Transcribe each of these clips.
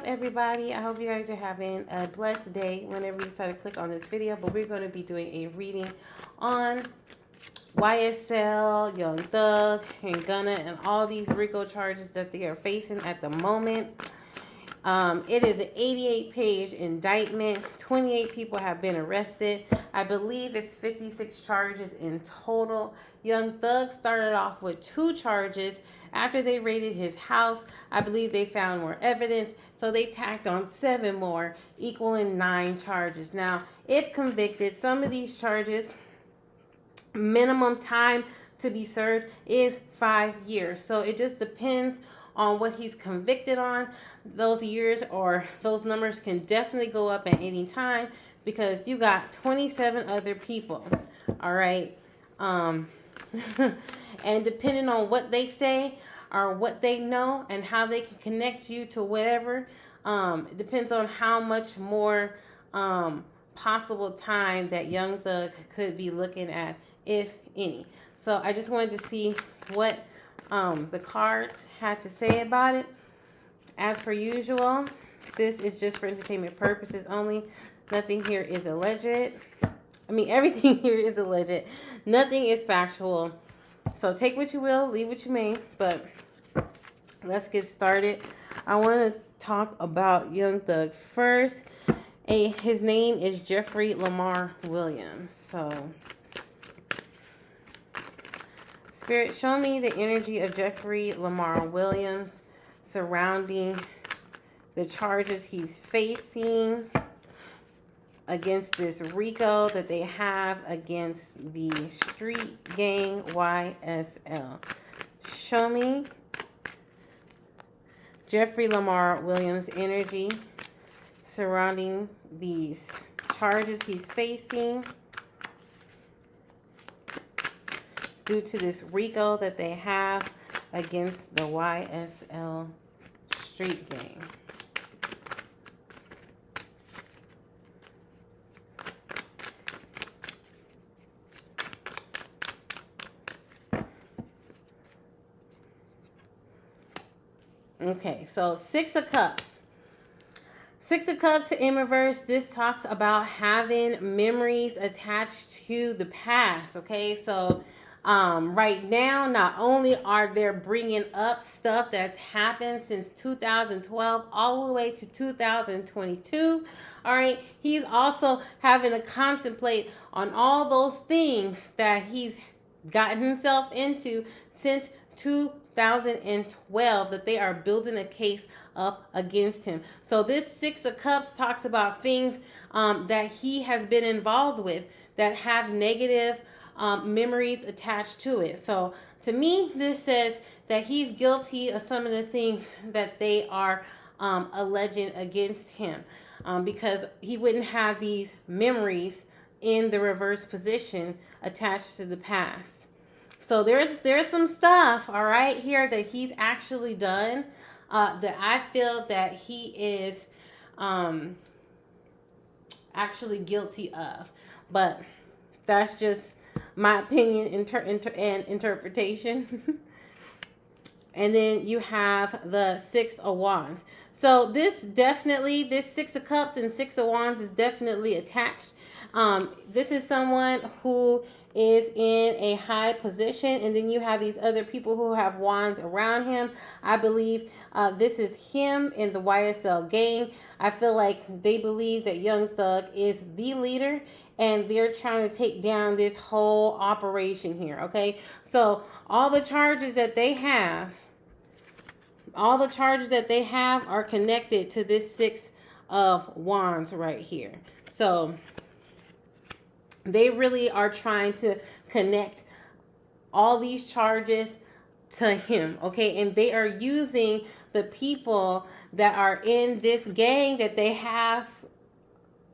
everybody? I hope you guys are having a blessed day whenever you decide to click on this video. But we're going to be doing a reading on YSL, Young Thug, and Gunna, and all these RICO charges that they are facing at the moment. It is an 88-page indictment. 28 people have been arrested. I believe it's 56 charges in total. Young Thug started off with 2 charges. After they raided his house, I believe they found more evidence, so they tacked on 7 more, equaling 9 charges. Now, if convicted, some of these charges, minimum time to be served is 5 years. So it just depends on what he's convicted on. Those years or those numbers can definitely go up at any time because you got 27 other people. All right. And depending on what they say or what they know and how they can connect you to whatever, it depends on how much more possible time that Young Thug could be looking at, if any. So I just wanted to see what the cards had to say about it. As per usual, this is just for entertainment purposes only. Nothing here is alleged. Everything here is alleged. Nothing is factual. So take what you will, leave what you may. But let's get started. I want to talk about Young Thug first. His name is Jeffrey Lamar Williams. So, Spirit, show me the energy of Jeffrey Lamar Williams surrounding the charges he's facing against this RICO that they have against the street gang YSL. Show me Jeffrey Lamar Williams' energy surrounding these charges he's facing due to this RICO that they have against the YSL street gang. Okay, so 6 of Cups. 6 of Cups in reverse, this talks about having memories attached to the past, okay? So, right now, not only are they bringing up stuff that's happened since 2012 all the way to 2022, all right? He's also having to contemplate on all those things that he's gotten himself into since 2012 that they are building a case up against him. So this 6 of Cups talks about things that he has been involved with that have negative memories attached to it. So to me, this says that he's guilty of some of the things that they are alleging against him, because he wouldn't have these memories in the reverse position attached to the past. So there's some stuff, all right, here that he's actually done that I feel that he is actually guilty of. But that's just my opinion and interpretation. And then you have the 6 of Wands. So this 6 of Cups and 6 of Wands is definitely attached. This is someone who is in a high position, and then you have these other people who have wands around him. I believe this is him in the YSL gang. I feel like they believe that Young Thug is the leader, and they're trying to take down this whole operation here, okay? So all the charges that they have are connected to this 6 of Wands right here. So they really are trying to connect all these charges to him, okay? And they are using the people that are in this gang that they have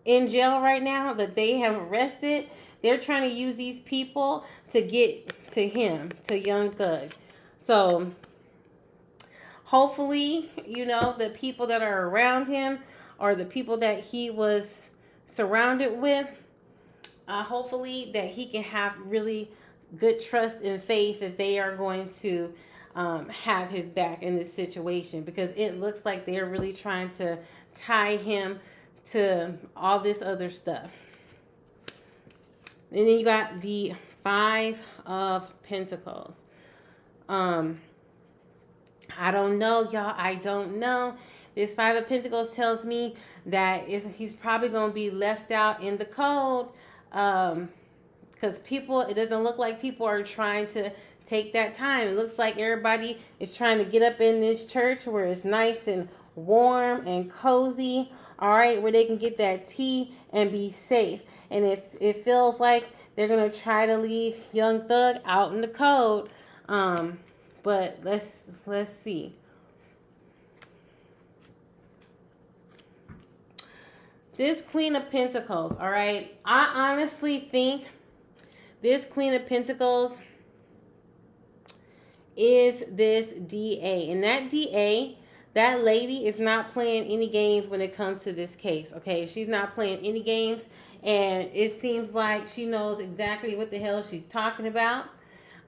in jail right now, that they have arrested. They're trying to use these people to get to him, to Young Thug. So hopefully, the people that are around him or the people that he was surrounded with, hopefully that he can have really good trust and faith that they are going to have his back in this situation, because it looks like they're really trying to tie him to all this other stuff. And then you got the Five of Pentacles. I don't know, y'all. I don't know. This Five of Pentacles tells me that he's probably going to be left out in the cold. Because people, it doesn't look like people are trying to take that time. It looks like everybody is trying to get up in this church where it's nice and warm and cozy. All right, where they can get that tea and be safe. And it feels like they're going to try to leave Young Thug out in the cold. But let's see. This Queen of Pentacles, all right? I honestly think this Queen of Pentacles is this DA. And that DA, that lady is not playing any games when it comes to this case, okay? She's not playing any games. And it seems like she knows exactly what the hell she's talking about.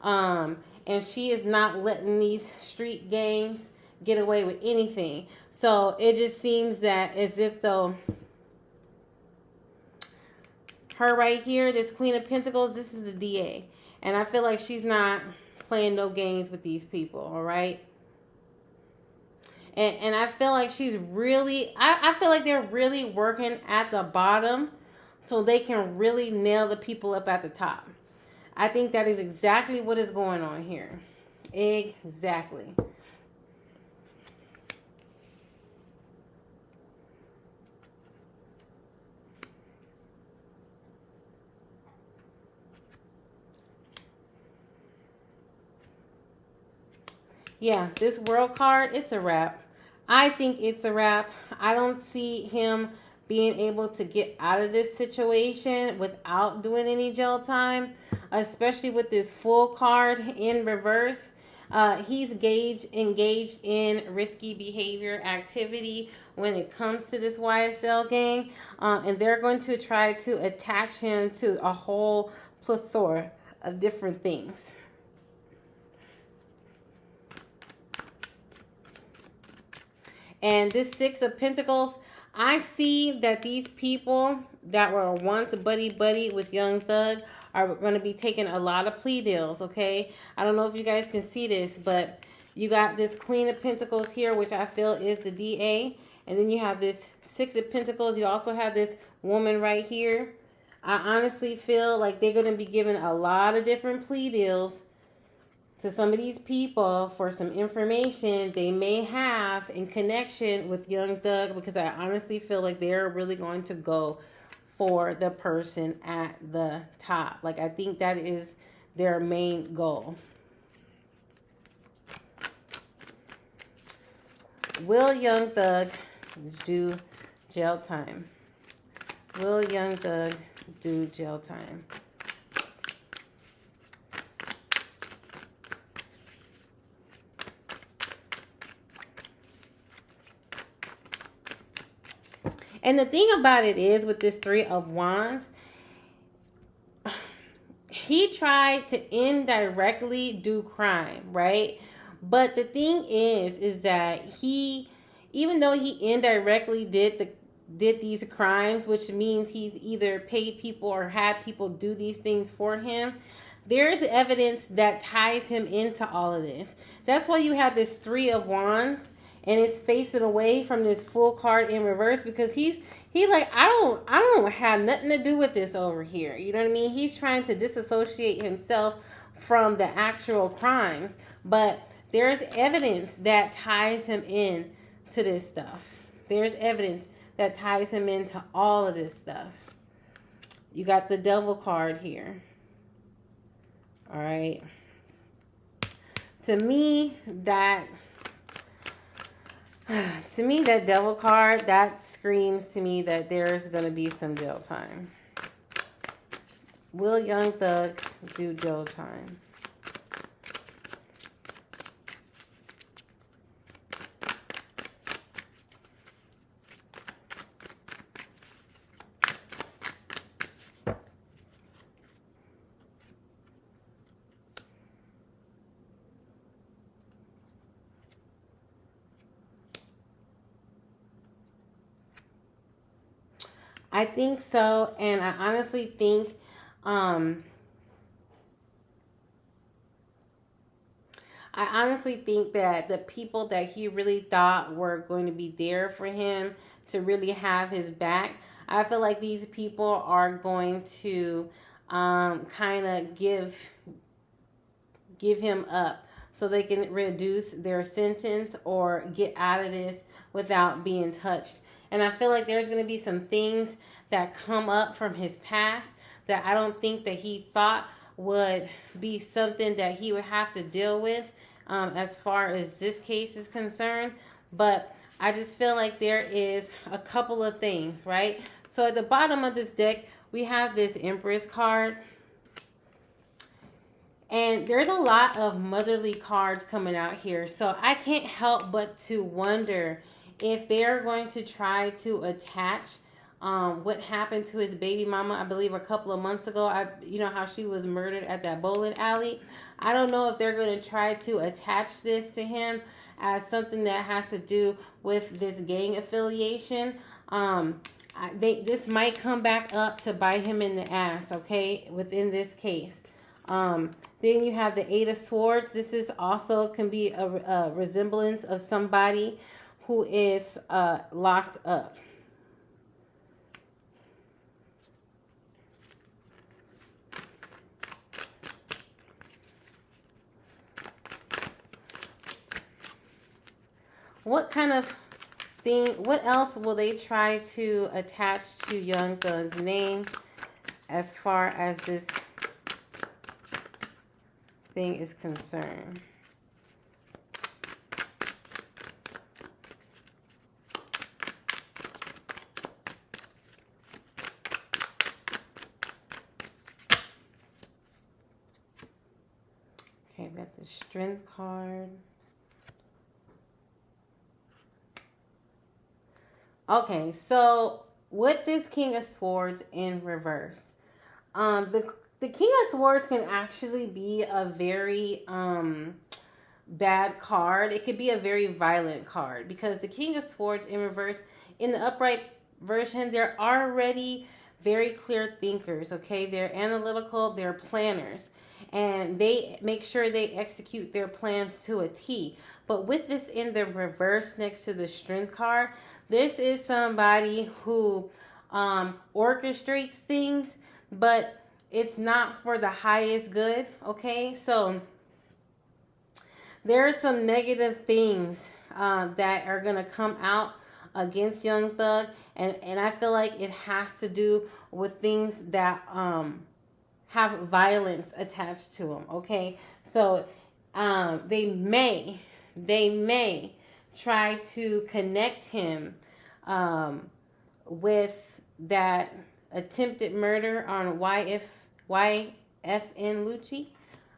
And she is not letting these street gangs get away with anything. So it just seems that as if though her right here, this Queen of Pentacles, this is the DA. And I feel like she's not playing no games with these people, all right? And I feel like she's really, I feel like they're really working at the bottom so they can really nail the people up at the top. I think that is exactly what is going on here. Exactly. Yeah, this World card, it's a wrap. I think it's a wrap. I don't see him being able to get out of this situation without doing any jail time, especially with this Full card in reverse. He's engaged in risky behavior activity when it comes to this YSL gang, and they're going to try to attach him to a whole plethora of different things. And this Six of Pentacles, I see that these people that were once buddy with Young Thug are going to be taking a lot of plea deals, okay? I don't know if you guys can see this, but you got this Queen of Pentacles here, which I feel is the DA. And then you have this Six of Pentacles. You also have this woman right here. I honestly feel like they're going to be giving a lot of different plea deals to some of these people for some information they may have in connection with Young Thug, because I honestly feel like they're really going to go for the person at the top. Like, I think that is their main goal. Will Young Thug do jail time? Will Young Thug do jail time? And the thing about it is, with this Three of Wands, he tried to indirectly do crime, right? But the thing is that he, even though he indirectly did these crimes, which means he either paid people or had people do these things for him, there's evidence that ties him into all of this. That's why you have this Three of Wands. And it's facing away from this Full card in reverse, because he's like, I don't have nothing to do with this over here. You know what I mean? He's trying to disassociate himself from the actual crimes, but there's evidence that ties him in to this stuff. There's evidence that ties him into all of this stuff. You got the Devil card here. All right. To me, that Devil card, that screams to me that there's going to be some jail time. Will Young Thug do jail time? I think so, and I honestly think that the people that he really thought were going to be there for him to really have his back, I feel like these people are going to kind of give him up so they can reduce their sentence or get out of this without being touched. And I feel like there's going to be some things that come up from his past that I don't think that he thought would be something that he would have to deal with as far as this case is concerned. But I just feel like there is a couple of things, right? So at the bottom of this deck, we have this Empress card. And there's a lot of motherly cards coming out here. So I can't help but to wonder if they're going to try to attach what happened to his baby mama, I believe a couple of months ago. You know how she was murdered at that bowling alley. I don't know if they're going to try to attach this to him as something that has to do with this gang affiliation. This might come back up to bite him in the ass, okay, within this case. Then you have the Eight of Swords. This is also can be a resemblance of somebody who is locked up. What kind of thing, what else will they try to attach to Young Thug's name as far as this thing is concerned? Okay, we got the Strength card. Okay, so with this King of Swords in reverse, the King of Swords can actually be a very bad card. It could be a very violent card because the King of Swords in reverse, in the upright version, they're already very clear thinkers, okay? They're analytical, they're planners, and they make sure they execute their plans to a T. But with this in the reverse next to the Strength card, this is somebody who orchestrates things, but it's not for the highest good, okay? So there are some negative things that are going to come out against Young Thug, and I feel like it has to do with things that have violence attached to them, okay? So they may try to connect him with that attempted murder on YFN Lucci.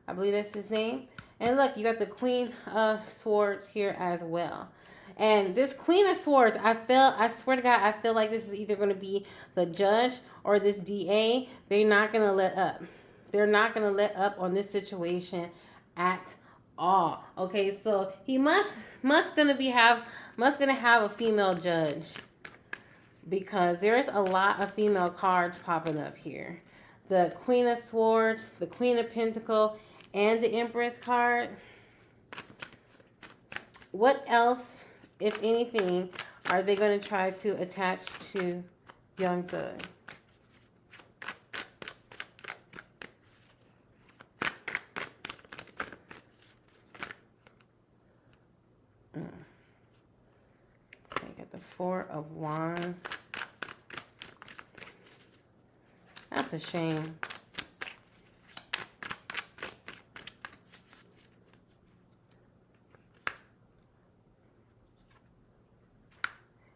I believe that's his name. And look, you got the Queen of Swords here as well. And this Queen of Swords, I swear to God, I feel like this is either going to be the judge or this DA. They're not going to let up. They're not going to let up on this situation at all. Okay, so he must gonna have a female judge, because there's a lot of female cards popping up here. The Queen of Swords, the Queen of Pentacles, and the Empress card. What else, if anything, are they going to try to attach to Young Thug? Okay, got the Four of Wands. That's a shame.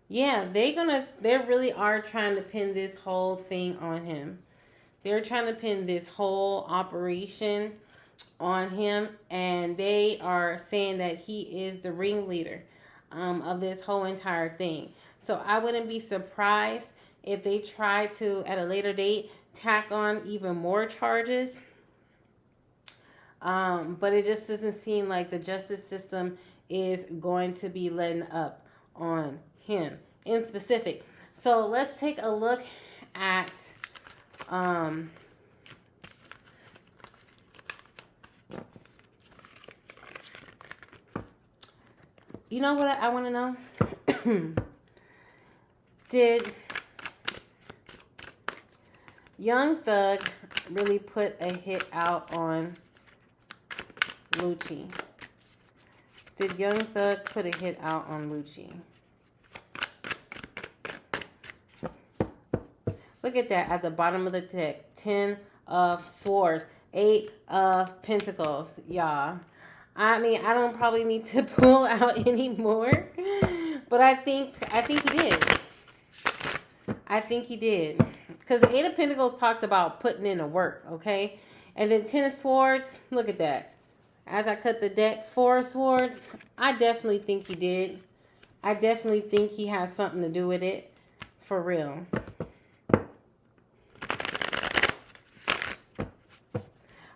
Yeah, they really are trying to pin this whole thing on him. They're trying to pin this whole operation on him, and they are saying that he is the ringleader of this whole entire thing. So I wouldn't be surprised if they try to, at a later date, tack on even more charges. But it just doesn't seem like the justice system is going to be letting up on him in specific. So let's take a look at you know what I want to know? Did Young Thug really put a hit out on Lucci? Did Young Thug put a hit out on Lucci? Look at that at the bottom of the deck. 10 of Swords. 8 of Pentacles, y'all. I mean, I don't probably need to pull out anymore, but I think he did. I think he did. Because the 8 of Pentacles talks about putting in the work, okay? And then 10 of Swords, look at that. As I cut the deck, 4 of Swords, I definitely think he did. I definitely think he has something to do with it. For real.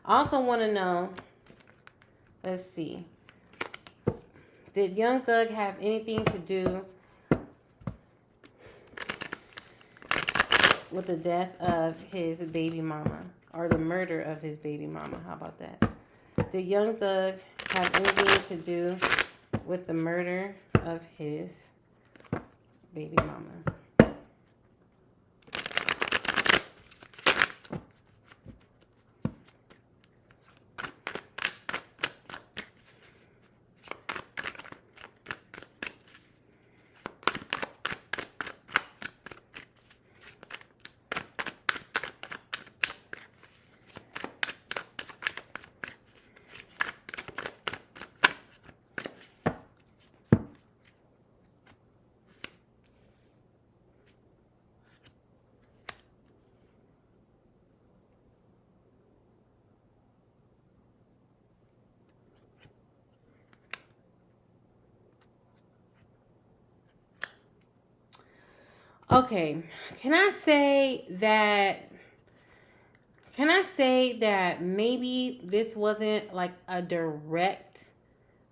I also want to know, let's see. Did Young Thug have anything to do with the death of his baby mama? Or the murder of his baby mama? How about that? Did Young Thug have anything to do with the murder of his baby mama? Okay, can I say that maybe this wasn't like a direct,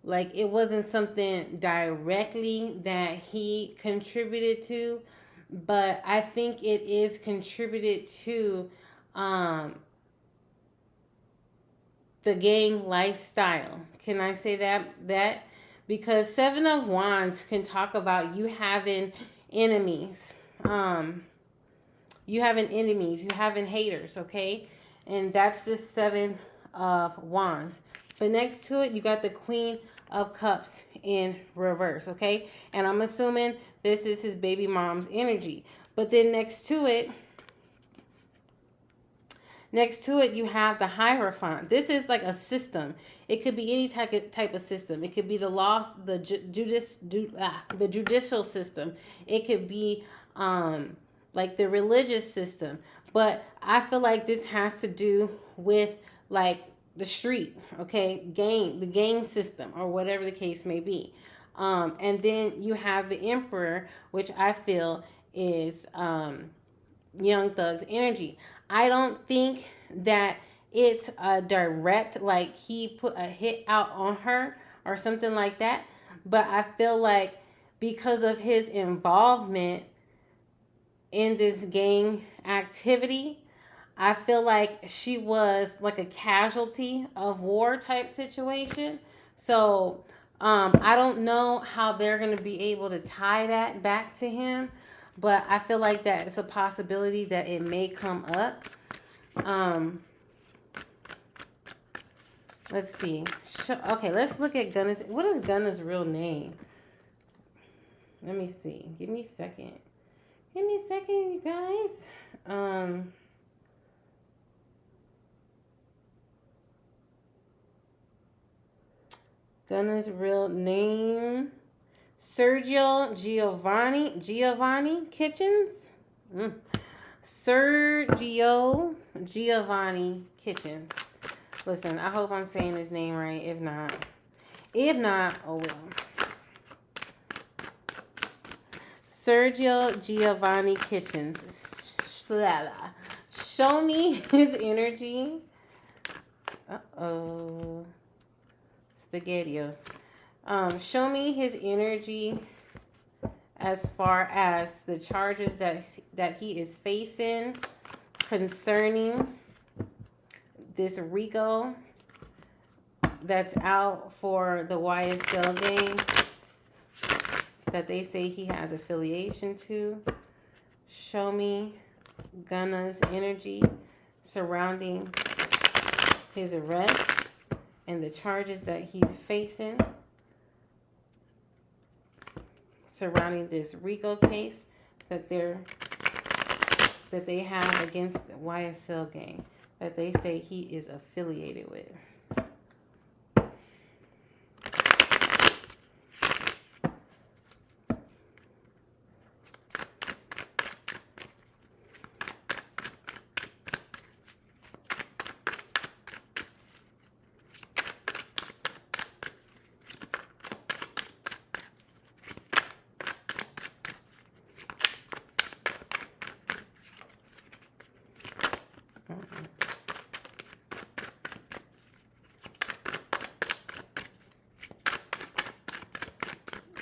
like it wasn't something directly that he contributed to, but I think it is contributed to the gang lifestyle. Can I say that? Because 7 of Wands can talk about you having enemies. You having haters, okay? And that's the 7 of Wands. But next to it, you got the Queen of Cups in reverse, okay? And I'm assuming this is his baby mom's energy. But then next to it, you have the Hierophant. This is like a system. It could be any type of system. It could be the judicial system. It could be like the religious system. But I feel like this has to do with like the street, okay? The gang system, or whatever the case may be. And then you have the Emperor, which I feel is Young Thug's energy. I don't think that it's a direct, like he put a hit out on her or something like that. But I feel like because of his involvement in this gang activity, I feel like she was like a casualty of war type situation. So I don't know how they're going to be able to tie that back to him, but I feel like that it's a possibility that it may come up. Let's see. Okay, let's look at Gunna's. What is Gunna's real name? Let me see. Give me a second. You guys. Gunna's real name, Sergio Giovanni Kitchens. Sergio Giovanni Kitchens. Listen, I hope I'm saying his name right. If not, oh well. Sergio Giovanni Kitchens. Show me his energy. Uh-oh. SpaghettiOs. Show me his energy as far as the charges that he is facing concerning this RICO that's out for the YSL gang that they say he has affiliation to. Show me Gunna's energy surrounding his arrest and the charges that he's facing surrounding this RICO case that they have against the YSL gang that they say he is affiliated with.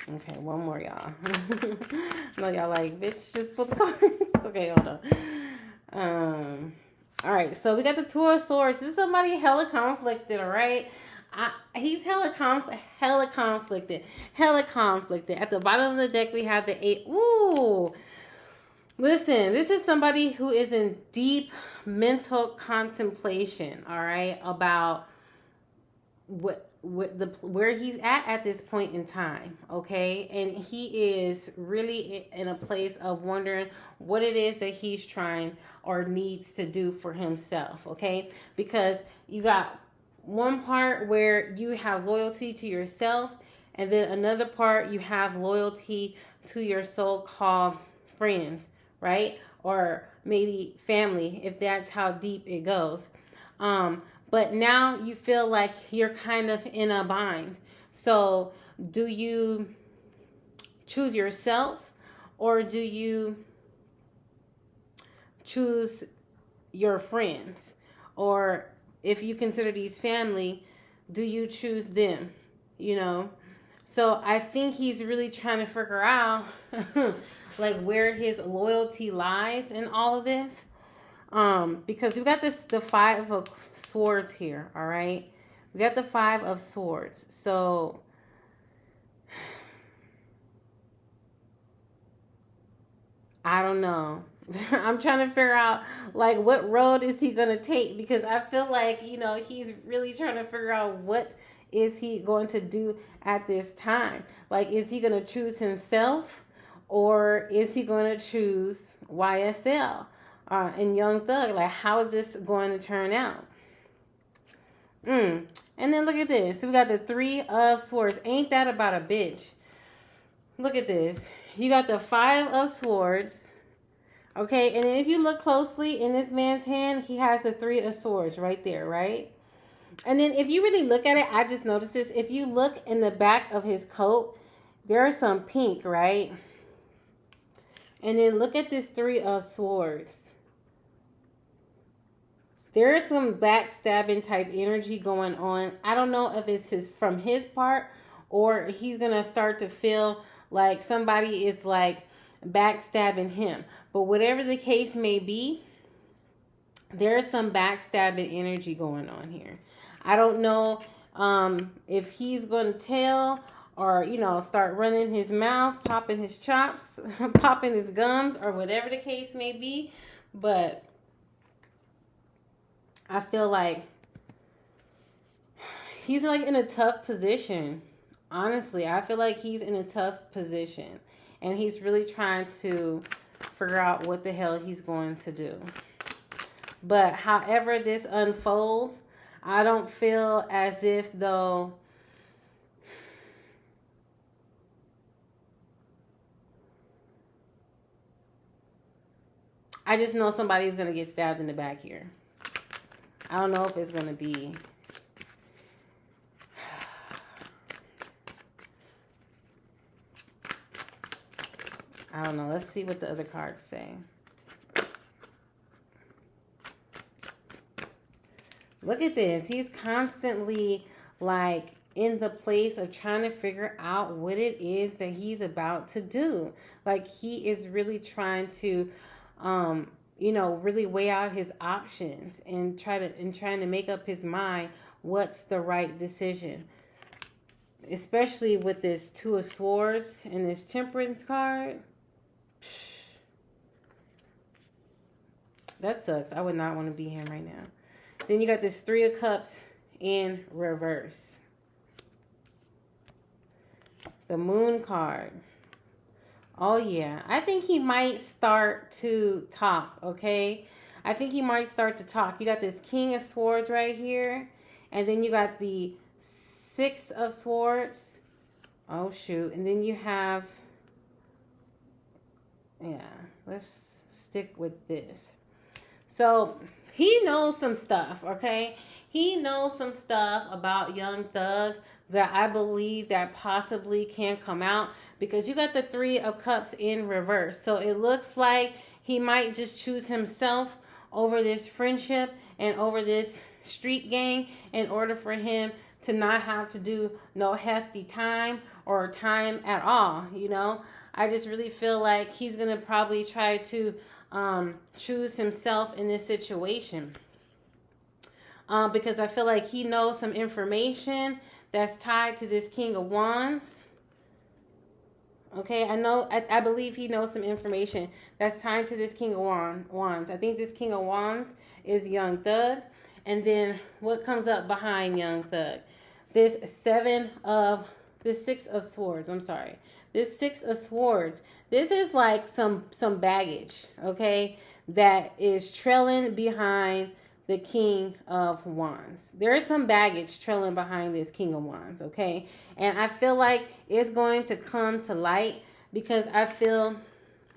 Okay, one more, y'all. No, y'all like, bitch, just put the cards. Okay, hold on. All right, so we got the Two of Swords. This is somebody hella conflicted, all right? He's hella conflicted. At the bottom of the deck, we have the 8. Ooh. Listen, this is somebody who is in deep mental contemplation, all right, about where he's at this point in time, okay? And he is really in a place of wondering what it is that he's trying or needs to do for himself, okay? Because you got one part where you have loyalty to yourself, and then another part you have loyalty to your so-called friends, right? Or maybe family, if that's how deep it goes. But now you feel like you're kind of in a bind. So do you choose yourself, or do you choose your friends? Or if you consider these family, do you choose them? You know? So I think he's really trying to figure out like where his loyalty lies in all of this. Because we got the 5 of Swords here, all right? We got the 5 of Swords. So I don't know. I'm trying to figure out like what road is he going to take, because I feel like, you know, he's really trying to figure out what is he going to do at this time. Like, is he going to choose himself, or is he going to choose YSL and Young Thug? Like, how is this going to turn out? And then look at this. We got the 3 of Swords. Ain't that about a bitch? Look at this. You got the 5 of Swords. Okay, and if you look closely in this man's hand, he has the 3 of Swords right there, right? And then if you really look at it, I just noticed this. If you look in the back of his coat, there's some pink, right? And then look at this 3 of Swords. There is some backstabbing type energy going on. I don't know if it's from his part, or he's going to start to feel like somebody is like backstabbing him. But whatever the case may be, there's some backstabbing energy going on here. I don't know if he's going to tell, or, you know, start running his mouth, popping his chops, popping his gums, or whatever the case may be. But I feel like he's like in a tough position. Honestly, I feel like he's in a tough position. And he's really trying to figure out what the hell he's going to do. But however this unfolds, I don't feel as if though I just know somebody's going to get stabbed in the back here. I don't know if it's going to be I don't know. Let's see what the other cards say. Look at this. He's constantly like in the place of trying to figure out what it is that he's about to do. Like, he is really trying to, really weigh out his options and trying to make up his mind what's the right decision. Especially with this Two of Swords and this Temperance card. That sucks. I would not want to be him right now. Then you got this Three of Cups in reverse. The Moon card. Oh, yeah. I think he might start to talk, okay? I think he might start to talk. You got this King of Swords right here. And then you got the Six of Swords. Oh, shoot. And then you have... Yeah, let's stick with this. So, he knows some stuff, okay? He knows some stuff about Young Thug that I believe that possibly can come out, because you got the Three of Cups in reverse. So it looks like he might just choose himself over this friendship and over this street gang in order for him to not have to do no hefty time or time at all, you know. I just really feel like he's going to probably try to choose himself in this situation. Because I feel like he knows some information that's tied to this King of Wands. Okay, I believe he knows some information that's tied to this King of Wands. I think this King of Wands is Young Thug. And then what comes up behind Young Thug? This Six of Swords, I'm sorry. This Six of Swords, this is like some baggage, okay, that is trailing behind the King of Wands. There is some baggage trailing behind this King of Wands, okay? And I feel like it's going to come to light, because I feel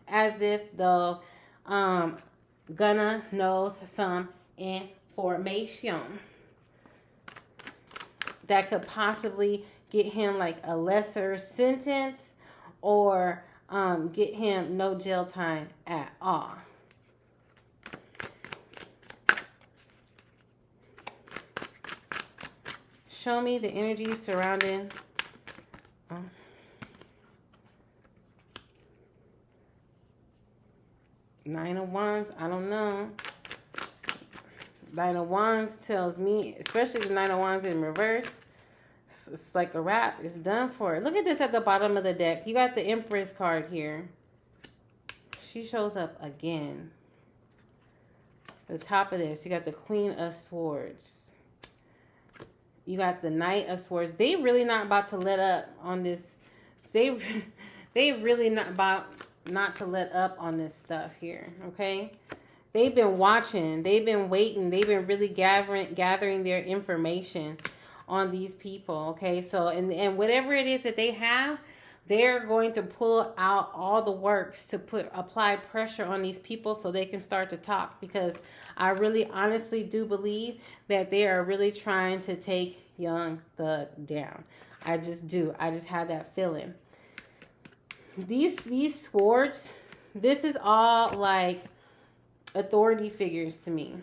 as if the Gunna knows some information that could possibly get him like a lesser sentence, or get him no jail time at all. Show me the energy surrounding Nine of Wands. I don't know. Nine of Wands tells me, especially the Nine of Wands in reverse, it's like a wrap. It's done for. Look at this at the bottom of the deck. You got the Empress card here. She shows up again. The top of this, you got the Queen of Swords. You got the Knight of Swords. They really not about to let up on this. They really not about not to let up on this stuff here, okay? They've been watching. They've been waiting. They've been really gathering their information on these people, okay? So, and whatever it is that they have, they're going to pull out all the works to apply pressure on these people so they can start to talk, because I really honestly do believe that they are really trying to take Young Thug down. I just do. I just have that feeling. These swords, this is all like authority figures to me.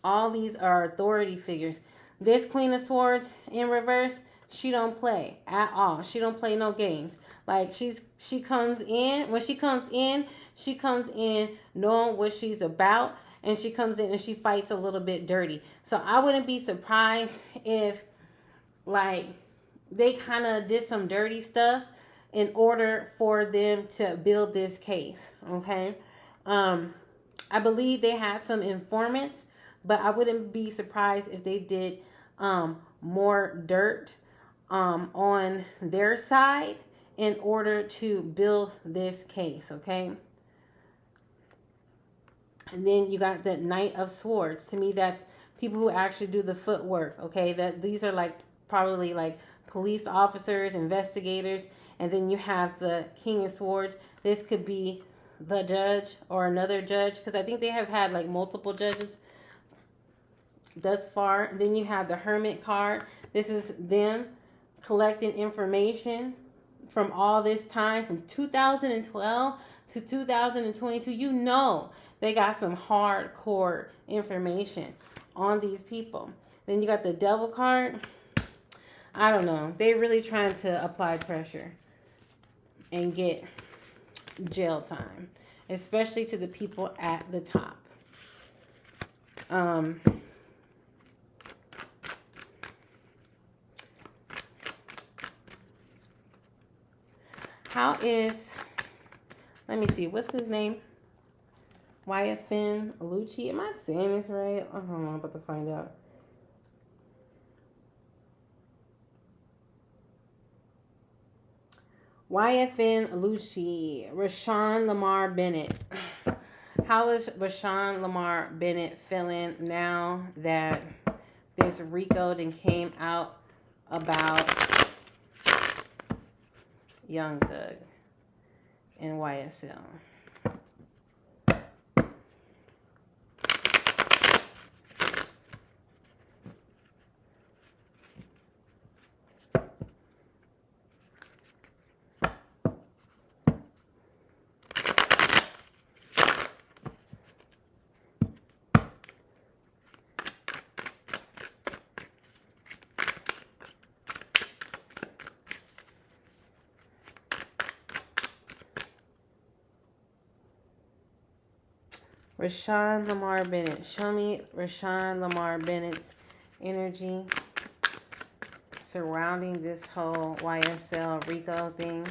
All these are authority figures. This Queen of Swords in reverse, she don't play at all. She don't play no games. Like, she comes in, when she comes in knowing what she's about, and she comes in and she fights a little bit dirty. So I wouldn't be surprised if, like, they kind of did some dirty stuff in order for them to build this case, okay? I believe they had some informants, but I wouldn't be surprised if they did more dirt on their side in order to build this case, okay? And then you got the Knight of Swords. To me, that's people who actually do the footwork, okay? That these are like probably like police officers, investigators. And then you have the King of Swords. This could be the judge or another judge, because I think they have had like multiple judges thus far. And then you have the Hermit card. This is them collecting information from all this time, from 2012 to 2022. You know they got some hardcore information on these people. Then you got the Devil card. I don't know. They're really trying to apply pressure and get jail time, especially to the people at the top. How is, let me see, what's his name? YFN Lucci. Am I saying this right? I'm about to find out. YFN Lucci. Rashawn Lamar Bennett. How is Rashawn Lamar Bennett feeling now that this RICO then came out about Young Thug and YSL? Rashawn Lamar Bennett. Show me Rashawn Lamar Bennett's energy surrounding this whole YSL RICO thing.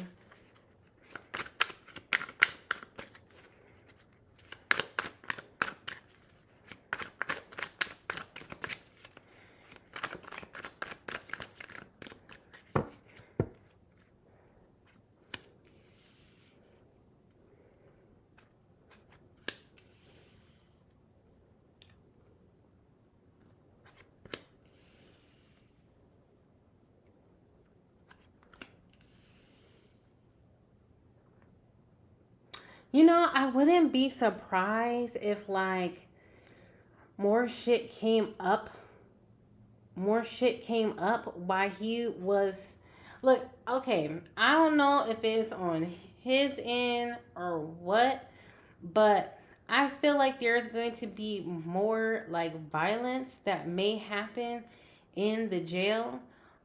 You know, I wouldn't be surprised if, like, more shit came up while he was, look, okay, I don't know if it's on his end or what, but I feel like there's going to be more, like, violence that may happen in the jail.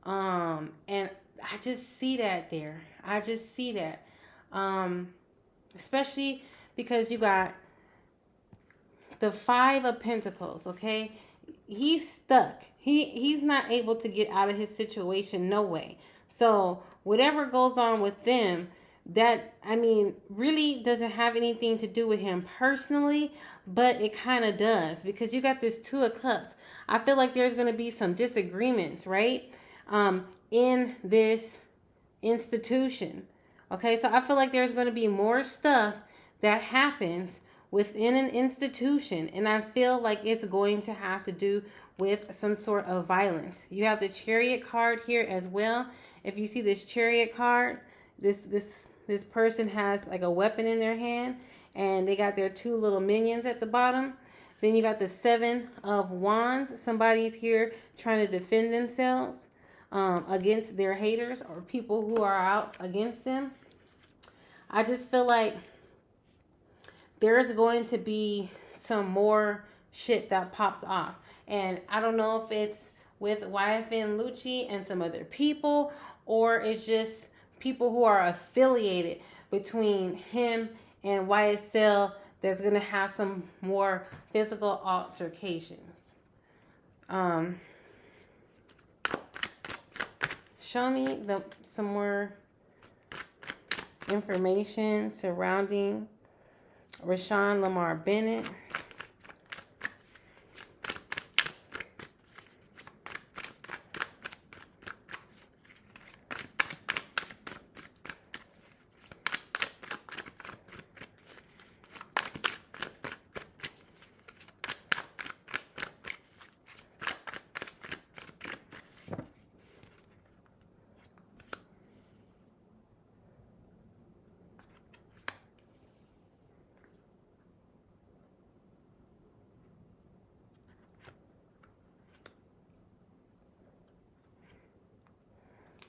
And I just see that there. I just see that. Especially because you got the Five of Pentacles, okay? He's stuck. He's not able to get out of his situation, no way. So whatever goes on with them, that, I mean, really doesn't have anything to do with him personally, but it kind of does, because you got this Two of Cups. I feel like there's going to be some disagreements, right? In this institution. Okay, so I feel like there's going to be more stuff that happens within an institution, and I feel like it's going to have to do with some sort of violence. You have the Chariot card here as well. If you see this Chariot card, this person has like a weapon in their hand, and they got their two little minions at the bottom. Then you got the Seven of Wands. Somebody's here trying to defend themselves against their haters or people who are out against them. I just feel like there's going to be some more shit that pops off. And I don't know if it's with YFN Lucci and some other people, or it's just people who are affiliated between him and YSL that's going to have some more physical altercations. Show me some more information surrounding Rashawn Lamar Bennett.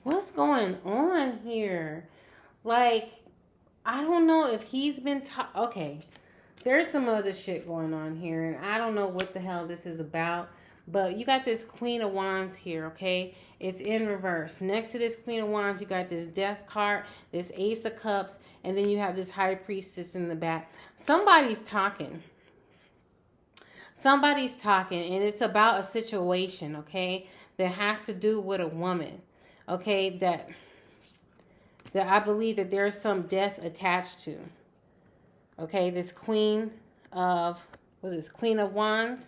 What's going on here? Like, I don't know if he's been okay, there's some other shit going on here, and I don't know what the hell this is about, But you got this Queen of Wands here, okay? It's in reverse. Next to this Queen of Wands, you got this Death card, this Ace of Cups, and then you have this High Priestess in the back. Somebody's talking. Somebody's talking, and it's about a situation, okay, that has to do with a woman, okay, that I believe that there's some death attached to. Okay, this Queen of, what's this, Queen of Wands.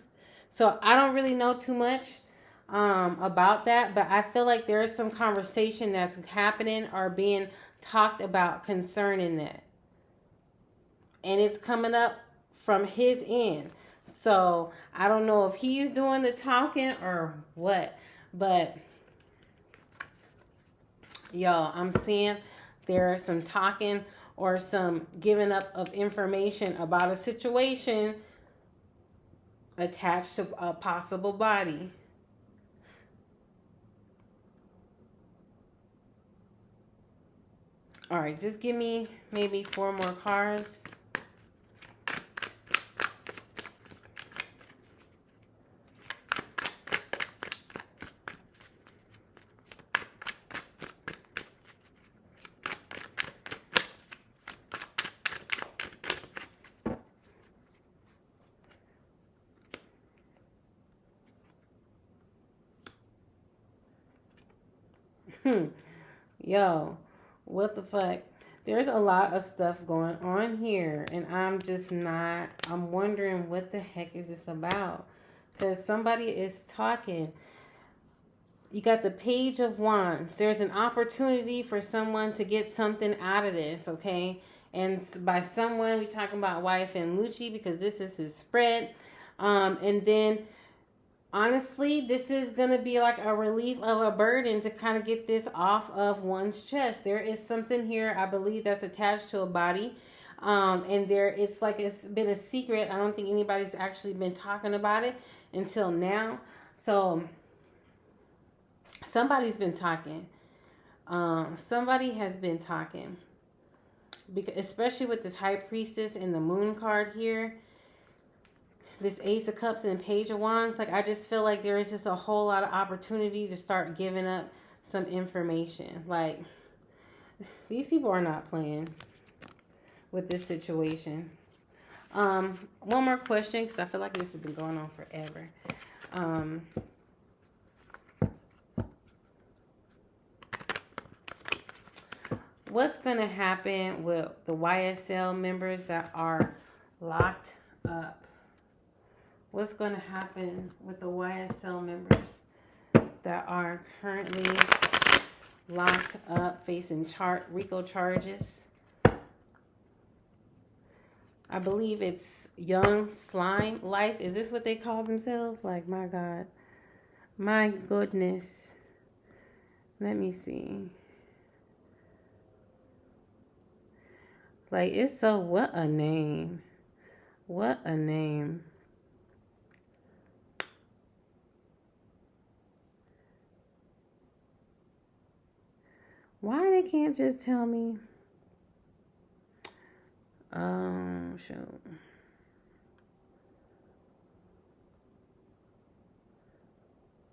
So I don't really know too much about that, but I feel like there is some conversation that's happening or being talked about concerning that. And it's coming up from his end. So I don't know if he's doing the talking or what, but y'all, I'm seeing there's some talking or some giving up of information about a situation attached to a possible body. All right, just give me maybe 4 more cards. Yo, what the fuck? There's a lot of stuff going on here, and I'm wondering what the heck is this about? Because somebody is talking. You got the Page of Wands. There's an opportunity for someone to get something out of this, okay? And by someone, we're talking about YFN Lucci because this is his spread. And then honestly, this is going to be like a relief of a burden to kind of get this off of one's chest. There is something here, I believe, that's attached to a body. And it's like it's been a secret. I don't think anybody's actually been talking about it until now. So somebody's been talking. Somebody has been talking. Because, especially with this High Priestess and the Moon card here. This Ace of Cups and Page of Wands, like I just feel like there is just a whole lot of opportunity to start giving up some information. Like these people are not playing with this situation. One more question because I feel like this has been going on forever. What's going to happen with the YSL members that are locked up? What's going to happen with the YSL members that are currently locked up facing RICO charges? I believe it's Young Slime Life. Is this what they call themselves? Like, my God. My goodness. Let me see. Like, it's so, what a name. What a name. Why they can't just tell me? Shoot.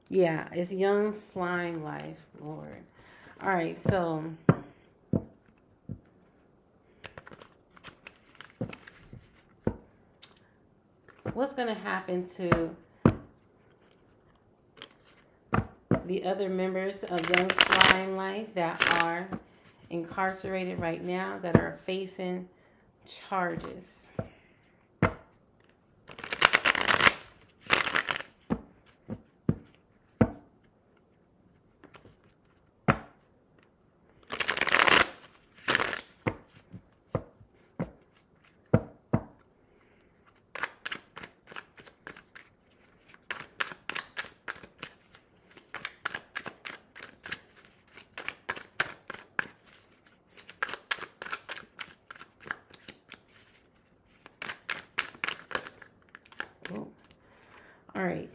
Yeah, it's Young Slime Life, Lord. All right, so what's going to happen to the other members of Young Slime Life that are incarcerated right now, that are facing charges? Oh. All right.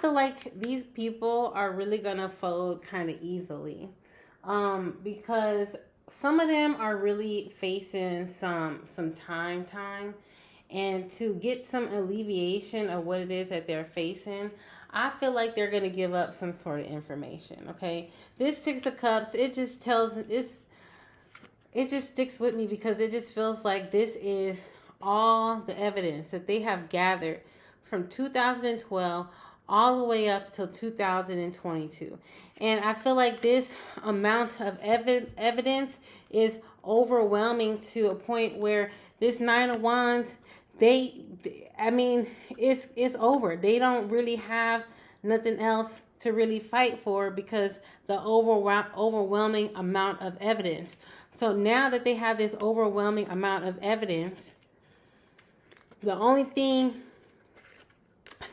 feel like these people are really gonna fold kind of easily, because some of them are really facing some time, and to get some alleviation of what it is that they're facing, I feel like they're gonna give up some sort of information. Okay, this Six of Cups, it just tells it just sticks with me because it just feels like this is all the evidence that they have gathered from 2012 all the way up till 2022. And I feel like this amount of evidence is overwhelming to a point where this Nine of Wands, I mean, it's over. They don't really have nothing else to really fight for because the overwhelming amount of evidence. So now that they have this overwhelming amount of evidence, the only thing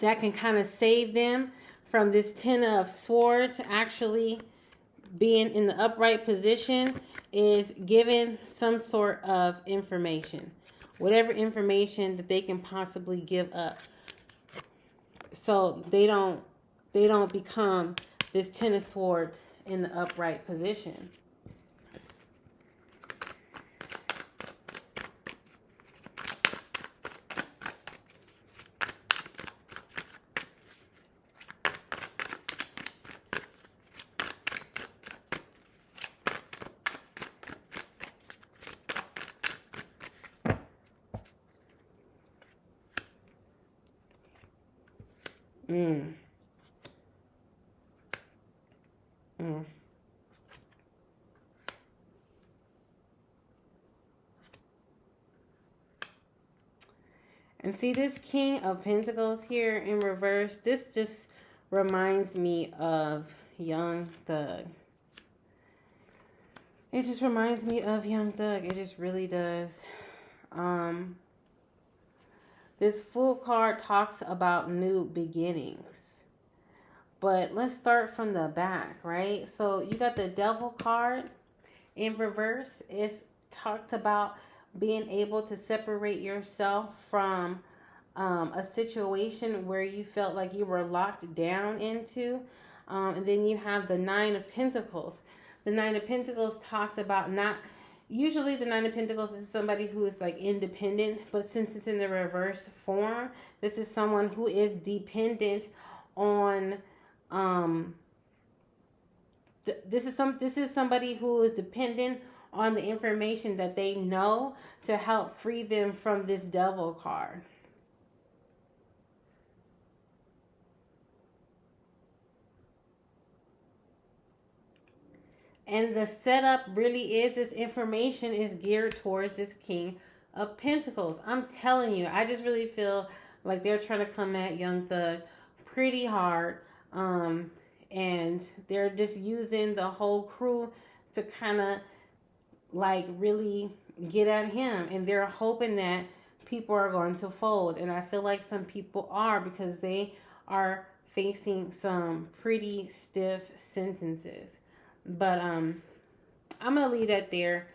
that can kind of save them from this Ten of Swords actually being in the upright position is giving some sort of information. Whatever information that they can possibly give up. So they don't become this Ten of Swords in the upright position. Mm. Mm. And see this King of Pentacles here in reverse, this just reminds me of Young Thug. It just reminds me of Young Thug. It just really does. This Fool card talks about new beginnings. But let's start from the back, right? So you got the Devil card in reverse. It talks about being able to separate yourself from a situation where you felt like you were locked down into. And then you have the Nine of Pentacles. The Nine of Pentacles talks about not... Usually the Nine of Pentacles is somebody who is like independent, but since it's in the reverse form, this is someone who is dependent on this is somebody who is dependent on the information that they know to help free them from this Devil card. And the setup really is, this information is geared towards this King of Pentacles. I'm telling you, I just really feel like they're trying to come at Young Thug pretty hard. And they're just using the whole crew to kind of like really get at him. And they're hoping that people are going to fold. And I feel like some people are, because they are facing some pretty stiff sentences. But I'm going to leave that there.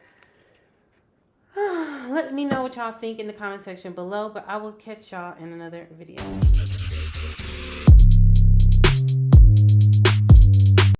Let me know what y'all think in the comment section below. But I will catch y'all in another video.